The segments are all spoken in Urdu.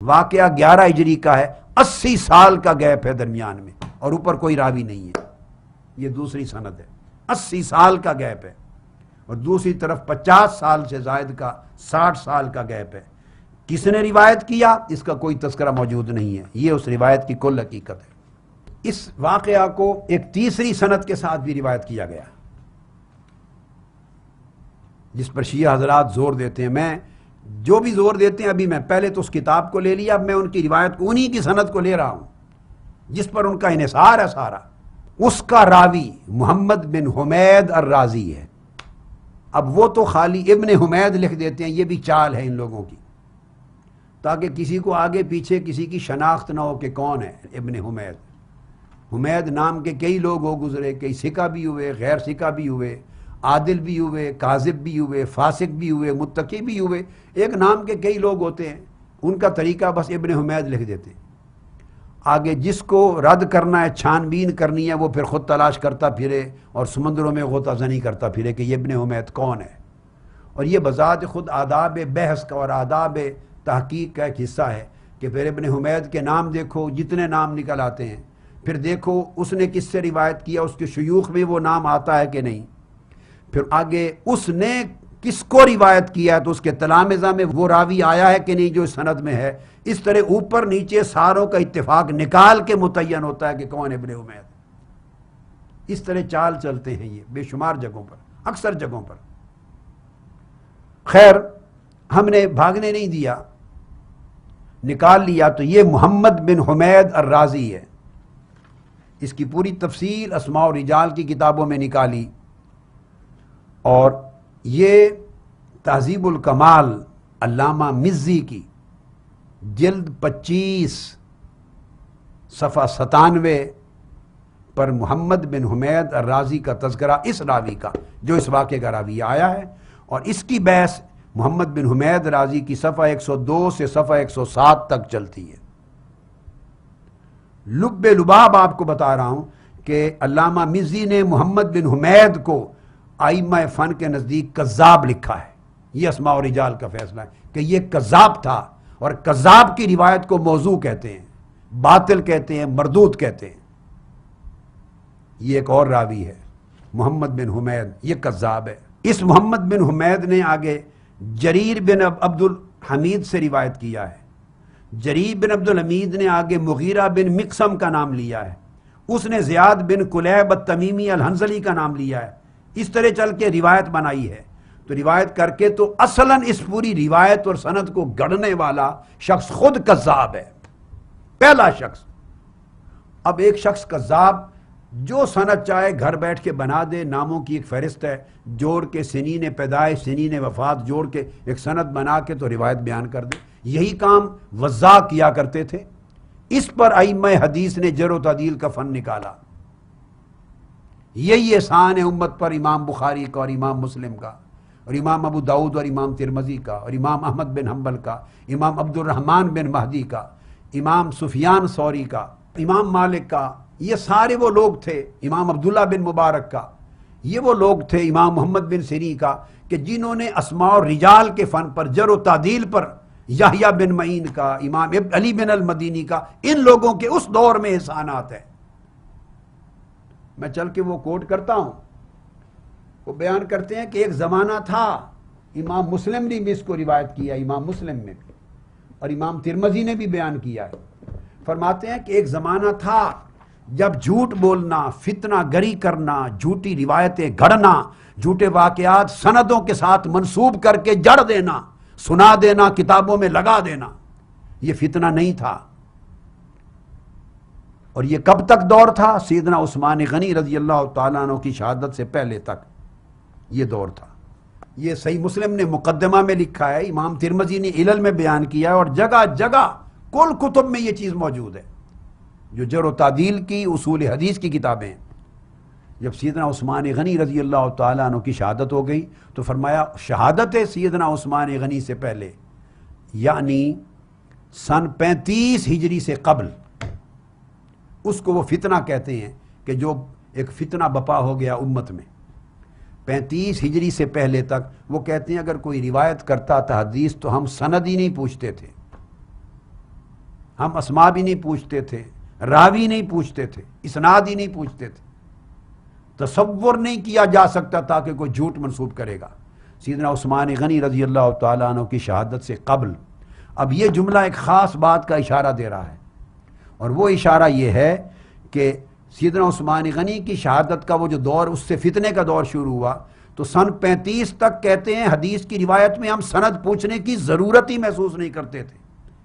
واقعہ 11 ہجری کا ہے، 80 سال کا گیپ ہے درمیان میں، اور اوپر کوئی راوی نہیں ہے. یہ دوسری سند ہے، 80 سال کا گیپ ہے، اور دوسری طرف 50 سال سے زائد کا 60 سال کا گیپ ہے. کس نے روایت کیا اس کا کوئی تذکرہ موجود نہیں ہے. یہ اس روایت کی کل حقیقت ہے. اس واقعہ کو ایک تیسری سند کے ساتھ بھی روایت کیا گیا، جس پر شیعہ حضرات زور دیتے ہیں. میں جو بھی زور دیتے ہیں، ابھی میں پہلے تو اس کتاب کو لے لیا، اب میں ان کی روایت کو، انہی کی سند کو لے رہا ہوں جس پر ان کا انحصار ہے سارا. اس کا راوی محمد بن حمید الرازی ہے. اب وہ تو خالی ابن حمید لکھ دیتے ہیں، یہ بھی چال ہے ان لوگوں کی، تاکہ کسی کو آگے پیچھے کسی کی شناخت نہ ہو کہ کون ہے ابن حمید. حمید نام کے کئی لوگ ہو گزرے، کئی ثقہ بھی ہوئے، غیر ثقہ بھی ہوئے، عادل بھی ہوئے، کاذب بھی ہوئے، فاسق بھی ہوئے، متقی بھی ہوئے. ایک نام کے کئی لوگ ہوتے ہیں، ان کا طریقہ بس ابن حمید لکھ دیتے ہیں. آگے جس کو رد کرنا ہے، چھان بین کرنی ہے، وہ پھر خود تلاش کرتا پھرے اور سمندروں میں غوطہ زنی کرتا پھرے کہ یہ ابن حمید کون ہے. اور یہ بذات خود آداب بحث کا اور آداب تحقیق کا ایک حصہ ہے کہ پھر ابن حمید کے نام دیکھو، جتنے نام نکل آتے ہیں، پھر دیکھو اس نے کس سے روایت کیا، اس کے شیوخ میں وہ نام آتا ہے کہ نہیں، پھر آگے اس نے کس کو روایت کیا ہے تو اس کے تلامذہ میں وہ راوی آیا ہے کہ نہیں جو اس سند میں ہے. اس طرح اوپر نیچے ساروں کا اتفاق نکال کے متعین ہوتا ہے کہ کون ابن حمید. اس طرح چال چلتے ہیں یہ بے شمار جگہوں پر، اکثر جگہوں پر. خیر، ہم نے بھاگنے نہیں دیا، نکال لیا. تو یہ محمد بن حمید الرازی ہے. اس کی پوری تفصیل اسماء و رجال کی کتابوں میں نکالی، اور یہ تہذیب الکمال علامہ مزی کی جلد 25 صفحہ 97 پر محمد بن حمید الرازی کا تذکرہ اس راوی کا جو اس واقعے کا راوی آیا ہے. اور اس کی بحث محمد بن حمید رازی کی صفحہ 102 سے صفحہ 107 تک چلتی ہے. لب لباب آپ کو بتا رہا ہوں کہ علامہ مزی نے محمد بن حمید کو ائمہ فن کے نزدیک کذاب لکھا ہے. یہ اسماء و رجال کا فیصلہ ہے کہ یہ کذاب تھا، اور کذاب کی روایت کو موضوع کہتے ہیں، باطل کہتے ہیں، مردود کہتے ہیں. یہ ایک اور راوی ہے محمد بن حمید، یہ کذاب ہے. اس محمد بن حمید نے آگے جریر بن عبد الحمید سے روایت کیا ہے. جریر بن عبد الحمید نے آگے مغیرہ بن مقسم کا نام لیا ہے. اس نے زیاد بن کلیب التمیمی الحنظلی کا نام لیا ہے. اس طرح چل کے روایت بنائی ہے. تو روایت کر کے تو اصلاً اس پوری روایت اور سند کو گڑھنے والا شخص خود کذاب ہے، پہلا شخص. اب ایک شخص کذاب جو سند چاہے گھر بیٹھ کے بنا دے، ناموں کی ایک فہرست ہے، جوڑ کے سنین پیدائش سنین وفات جوڑ کے ایک سند بنا کے تو روایت بیان کر دے. یہی کام وزاع کیا کرتے تھے. اس پر ائمہ حدیث نے جرح و تعدیل کا فن نکالا. یہی احسان ہے امت پر امام بخاری کا اور امام مسلم کا اور امام ابو داؤد اور امام ترمذی کا اور امام احمد بن حنبل کا، امام عبد الرحمن بن مہدی کا، امام سفیان ثوری کا، امام مالک کا. یہ سارے وہ لوگ تھے، امام عبداللہ بن مبارک کا، یہ وہ لوگ تھے، امام محمد بن سیری کا، کہ جنہوں نے اسماء اور رجال کے فن پر، جرح و تعدیل پر، یحییٰ بن معین کا، امام علی بن المدینی کا، ان لوگوں کے اس دور میں احسانات ہیں. میں چل کے وہ کوٹ کرتا ہوں. وہ بیان کرتے ہیں کہ ایک زمانہ تھا، امام مسلم نے بھی اس کو روایت کیا، امام مسلم نے بھی، اور امام ترمذی نے بھی بیان کیا ہے. فرماتے ہیں کہ ایک زمانہ تھا جب جھوٹ بولنا، فتنہ گری کرنا، جھوٹی روایتیں گھڑنا، جھوٹے واقعات سندوں کے ساتھ منسوب کر کے جڑ دینا، سنا دینا، کتابوں میں لگا دینا، یہ فتنہ نہیں تھا. اور یہ کب تک دور تھا؟ سیدنا عثمان غنی رضی اللہ تعالیٰ عنہ کی شہادت سے پہلے تک یہ دور تھا. یہ صحیح مسلم نے مقدمہ میں لکھا ہے، امام ترمذی نے علل میں بیان کیا ہے، اور جگہ جگہ کل کتب میں یہ چیز موجود ہے. جو جرح و تعدیل کی، اصول حدیث کی کتابیں، جب سیدنا عثمان غنی رضی اللہ تعالیٰ عنہ کی شہادت ہو گئی تو فرمایا شہادت سیدنا عثمان غنی سے پہلے، یعنی سن 35 ہجری سے قبل، اس کو وہ فتنہ کہتے ہیں کہ جو ایک فتنہ بپا ہو گیا امت میں 35 ہجری سے پہلے تک. وہ کہتے ہیں اگر کوئی روایت کرتا تھا حدیث تو ہم سند ہی نہیں پوچھتے تھے، ہم اسما بھی نہیں پوچھتے تھے، راوی نہیں پوچھتے تھے، اسناد ہی نہیں پوچھتے تھے، تصور نہیں کیا جا سکتا تھا کہ کوئی جھوٹ منسوب کرے گا۔ سیدنا عثمان غنی رضی اللہ تعالیٰ عنہ کی شہادت سے قبل اب یہ جملہ ایک خاص بات کا اشارہ دے رہا ہے، اور وہ اشارہ یہ ہے کہ سیدنا عثمان غنی کی شہادت کا وہ جو دور، اس سے فتنے کا دور شروع ہوا، تو سن 35 تک کہتے ہیں حدیث کی روایت میں ہم سند پوچھنے کی ضرورت ہی محسوس نہیں کرتے تھے۔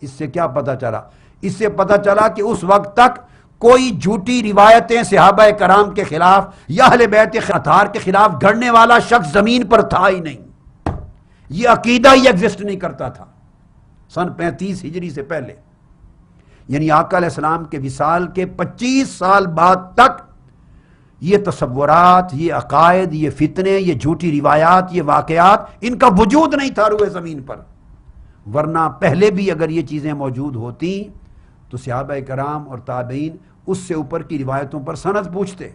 اس سے کیا پتہ چلا؟ اس سے پتہ چلا کہ اس وقت تک کوئی جھوٹی روایتیں صحابہ کرام کے خلاف یا اہل بیت اطہار کے خلاف گھڑنے والا شخص زمین پر تھا ہی نہیں، یہ عقیدہ ہی ایگزسٹ نہیں کرتا تھا سن 35 ہجری سے پہلے، یعنی آقا علیہ السلام کے وصال کے 25 سال بعد تک یہ تصورات، یہ عقائد، یہ فتنے، یہ جھوٹی روایات، یہ واقعات، ان کا وجود نہیں تھا روئے زمین پر۔ ورنہ پہلے بھی اگر یہ چیزیں موجود ہوتی تو صحابہ کرام اور تابعین اس سے اوپر کی روایتوں پر سند پوچھتے۔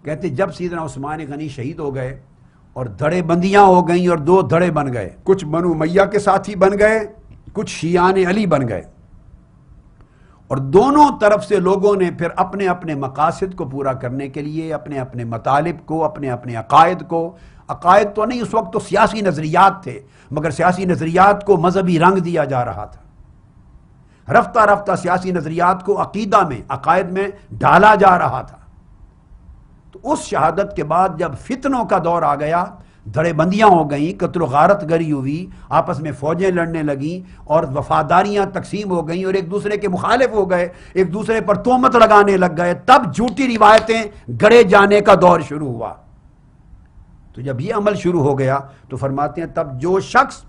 کہتے جب سیدنا عثمان غنی شہید ہو گئے اور دھڑے بندیاں ہو گئیں اور دو دھڑے بن گئے، کچھ بنو امیہ کے ساتھی بن گئے، کچھ شیعان علی بن گئے، اور دونوں طرف سے لوگوں نے پھر اپنے اپنے مقاصد کو پورا کرنے کے لیے اپنے اپنے مطالب کو، اپنے اپنے عقائد کو، عقائد تو نہیں، اس وقت تو سیاسی نظریات تھے، مگر سیاسی نظریات کو مذہبی رنگ دیا جا رہا تھا، رفتہ رفتہ سیاسی نظریات کو عقیدہ میں، عقائد میں ڈالا جا رہا تھا۔ تو اس شہادت کے بعد جب فتنوں کا دور آ گیا، دھڑے بندیاں ہو گئیں، قتل و غارت گری ہوئی، آپس میں فوجیں لڑنے لگیں اور وفاداریاں تقسیم ہو گئیں اور ایک دوسرے کے مخالف ہو گئے، ایک دوسرے پر تہمت لگانے لگ گئے، تب جھوٹی روایتیں گڑے جانے کا دور شروع ہوا۔ تو جب یہ عمل شروع ہو گیا تو فرماتے ہیں تب جو شخص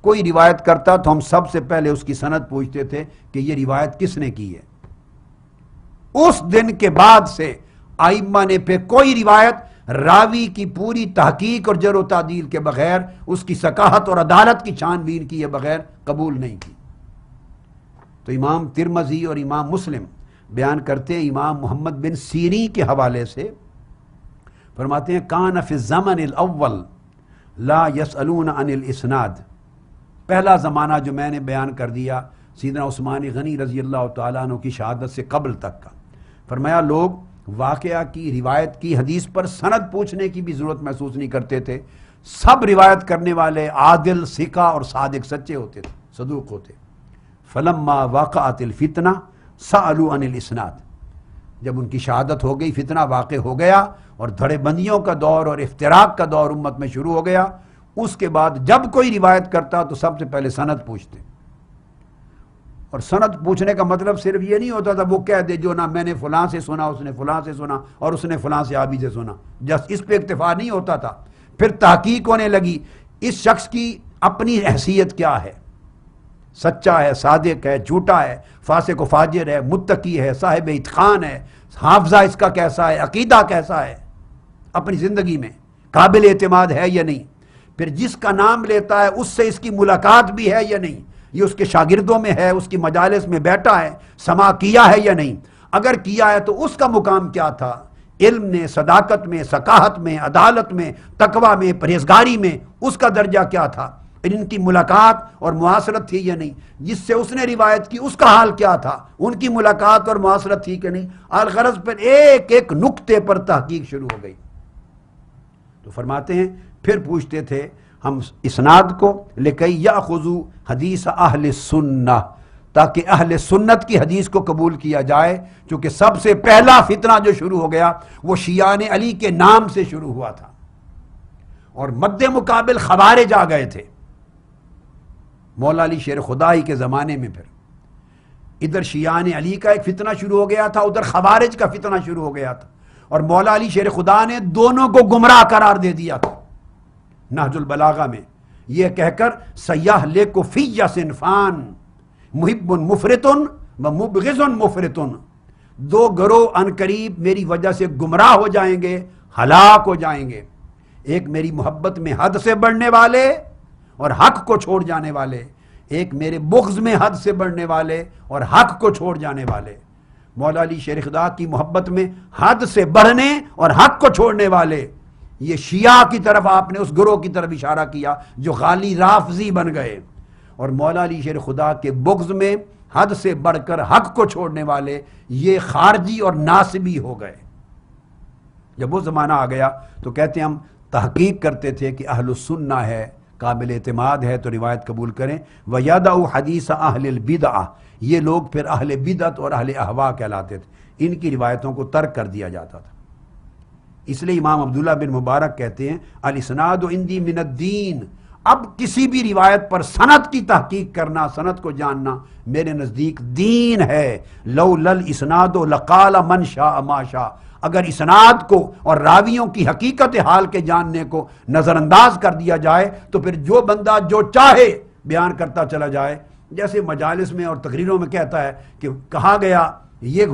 کوئی روایت کرتا تو ہم سب سے پہلے اس کی سند پوچھتے تھے کہ یہ روایت کس نے کی ہے۔ اس دن کے بعد سے ائمہ نے پھر کوئی روایت راوی کی پوری تحقیق اور جرح و تعدیل کے بغیر، اس کی ثقافت اور عدالت کی چھان بین کیے بغیر قبول نہیں کی۔ تو امام ترمذی اور امام مسلم بیان کرتے ہیں امام محمد بن سیرین کے حوالے سے، فرماتے ہیں کان فی الزمن الاول لا یسألون عن الاسناد، پہلا زمانہ جو میں نے بیان کر دیا سیدنا عثمان غنی رضی اللہ تعالیٰ عنہ کی شہادت سے قبل تک کا، فرمایا لوگ واقعہ کی، روایت کی، حدیث پر سند پوچھنے کی بھی ضرورت محسوس نہیں کرتے تھے، سب روایت کرنے والے عادل، ثقہ اور صادق، سچے ہوتے تھے، صدوق ہوتے۔ فلما وقعت الفتنہ سألوا عن الاسناد، جب ان کی شہادت ہو گئی، فتنہ واقع ہو گیا اور دھڑے بندیوں کا دور اور افتراق کا دور امت میں شروع ہو گیا، اس کے بعد جب کوئی روایت کرتا تو سب سے پہلے سند پوچھتے۔ اور سند پوچھنے کا مطلب صرف یہ نہیں ہوتا تھا وہ کہہ دے جو نہ میں نے فلاں سے سنا، اس نے فلاں سے سنا اور اس نے فلاں صحابی سے سنا، جس اس پہ اکتفا نہیں ہوتا تھا، پھر تحقیق ہونے لگی اس شخص کی اپنی حیثیت کیا ہے، سچا ہے، صادق ہے، جھوٹا ہے، فاسق و فاجر ہے، متقی ہے، صاحب اتقان ہے، حافظہ اس کا کیسا ہے، عقیدہ کیسا ہے، اپنی زندگی میں قابل اعتماد ہے یا نہیں، پھر جس کا نام لیتا ہے اس سے اس کی ملاقات بھی ہے یا نہیں، یہ اس کے شاگردوں میں ہے، اس کی مجالس میں بیٹھا ہے، سماع کیا ہے یا نہیں، اگر کیا ہے تو اس کا مقام کیا تھا، علم میں، صداقت میں، ثقافت میں، عدالت میں، تقوی میں، پرہیزگاری میں اس کا درجہ کیا تھا، ان کی ملاقات اور معاصرت تھی یا نہیں، جس سے اس نے روایت کی اس کا حال کیا تھا، ان کی ملاقات اور معاصرت تھی کہ نہیں، الغرض پر ایک ایک نقطے پر تحقیق شروع ہو گئی۔ تو فرماتے ہیں پھر پوچھتے تھے ہم اسناد کو لکی یاخذوا حدیث اہل سنہ، تاکہ اہل سنت کی حدیث کو قبول کیا جائے، چونکہ سب سے پہلا فتنہ جو شروع ہو گیا وہ شیعان علی کے نام سے شروع ہوا تھا، اور مد مقابل خوارج آ گئے تھے مولا علی شیر خدائی کے زمانے میں۔ پھر ادھر شیعان علی کا ایک فتنہ شروع ہو گیا تھا، ادھر خوارج کا فتنہ شروع ہو گیا تھا، اور مولا علی شیر خدا نے دونوں کو گمراہ قرار دے دیا تھا نہج البلاغہ میں، یہ کہہ کر سیاح لیکو فی صنفان محب مفرط و مبغض مفرط، دو گروہ عنقریب میری وجہ سے گمراہ ہو جائیں گے، ہلاک ہو جائیں گے، ایک میری محبت میں حد سے بڑھنے والے اور حق کو چھوڑ جانے والے، ایک میرے بغض میں حد سے بڑھنے والے اور حق کو چھوڑ جانے والے۔ مولا علی شیر خدا کی محبت میں حد سے بڑھنے اور حق کو چھوڑنے والے، یہ شیعہ کی طرف آپ نے اس گروہ کی طرف اشارہ کیا جو غالی رافضی بن گئے، اور مولا علی شیر خدا کے بغض میں حد سے بڑھ کر حق کو چھوڑنے والے یہ خارجی اور ناصبی ہو گئے۔ جب وہ زمانہ آ گیا تو کہتے ہیں ہم تحقیق کرتے تھے کہ اہل السنہ ہے، قابل اعتماد ہے تو روایت قبول کریں، وَيَدَعُ حَدِيثَ أَهْلِ الْبِدْعَةِ، یہ لوگ پھر اہل بدعت اور اہل اہوا کہلاتے تھے، ان کی روایتوں کو ترک کر دیا جاتا تھا۔ اس لیے امام عبداللہ بن مبارک کہتے ہیں الاسناد عندی من الدین، اب کسی بھی روایت پر سند کی تحقیق کرنا، سند کو جاننا میرے نزدیک دین ہے۔ لولا الاسناد لقال من شاء ما شاء، اگر اسناد کو اور راویوں کی حقیقت حال کے جاننے کو نظر انداز کر دیا جائے تو پھر جو بندہ جو چاہے بیان کرتا چلا جائے، جیسے مجالس میں اور تقریروں میں کہتا ہے کہ کہا گیا یہ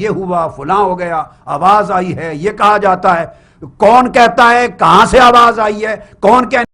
ہوا فلاں ہو گیا، آواز آئی ہے، یہ کہا جاتا ہے، کون کہتا ہے، کہاں سے آواز آئی ہے، کون کہنے